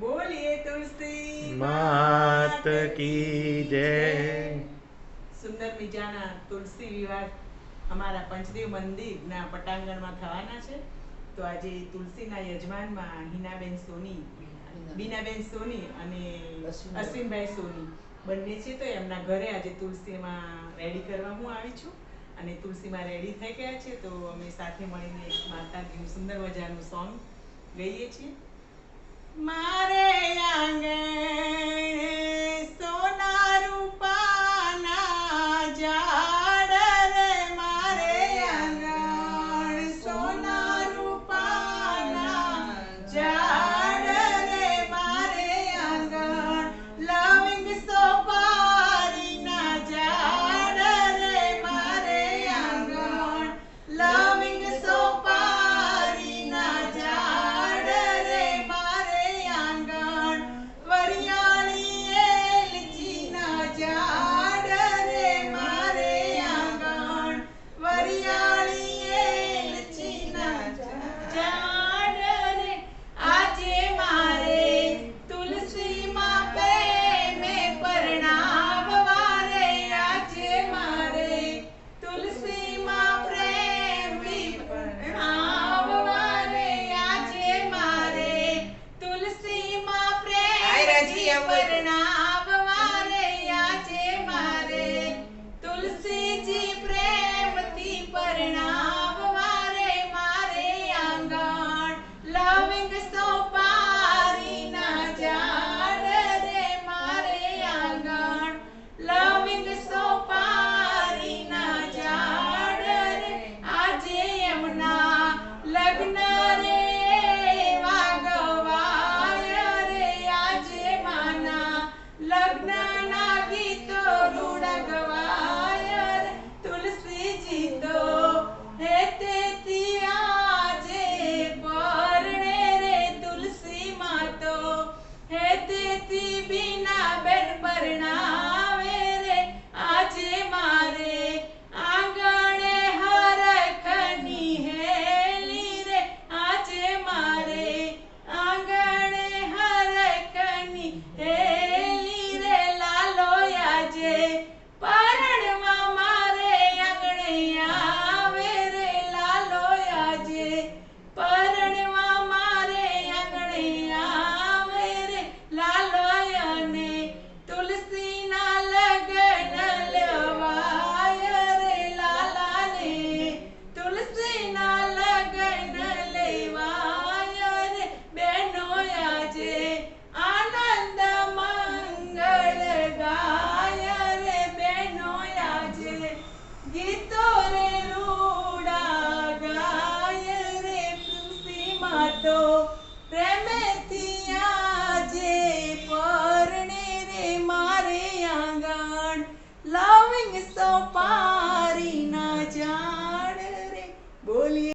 बोलिए तुलसी मात की जय। सुंदर मजाना तुलसी विवाह અમારા પંચદેવ મંદિરના પટાંગણમાં થવાના છે. તો આજે તુલસીના યજમાનમાં હિનાબેન સોની, બીનાબેન સોની અને અશ્વિનભાઈ સોની બંને છે. તો એમના ઘરે આજે તુલસીમાં રેડી કરવા હું આવી છું અને તુલસીમાં રેડી થઈ ગયા છે. તો અમે સાથે મળીને માતાજીનું સુંદર મજાનું સોંગ ગાઈએ છીએ. મારે આંગણે સોના રૂપાના ઝાડ રે, મારે આંગણ સોના રૂપાના ઝાડ રે, મારે આંગણ લવિંગ સોપારીના ઝાડ રે, મારે આંગણ લવિંગ સોપારીના ઝાડ રે, મારે આંગણ વરિયાળી એલચીના ઝાડ રે, મારે આંગણ વરિયાળી એલચીના ઝાડ રે. આજે મારે તુલસીમાં પ્રેમે પરણાવવા રે, આજે મારે તુલસીમાં પ્રેમ પરણાવવા રે, આજે મારે તુલસીમાં પ્રેમ પરણાવવા રે, આજે મારે તુલસીજી પ્રેમથી પરણાવવા રે, મારે આંગણ લવિંગ સોપારીના ઝાડ રે, મારે આંગણ લવિંગ સોપારીના ઝાડ રે. આજે એમના લગ્ન રે વાગવાય રે, આજે માના લગ્નના ગીતો રૂડગવાય રે. તુલસીજી તો હે તેથી આજે પરણે રે, તુલસીમાં તો હે તેથી બીનાબેન પરણાવે રે. આજે મારે આંગણે હરખની હેલી રે, આજે મારે આંગણે હરખની હેલી રે. લાલો આજે પરણવા મારે આંગણે આવે રે, લાલો આજે પરણવા મારે આંગણે આવે રે. લાલો અને તુલસીના લગ્ન લેવાય રે, લાલાને તુલસીના લગ્ન લેવાય રે. બેનો આજે આનંદ મંગળ ગાય રે, બેનો આજે ગીતો રે રૂડા ગાય રે. તુલસીમાં તો પ્રેમેથી આજે પરણે રે, મારે આંગણ લવિંગ સોપા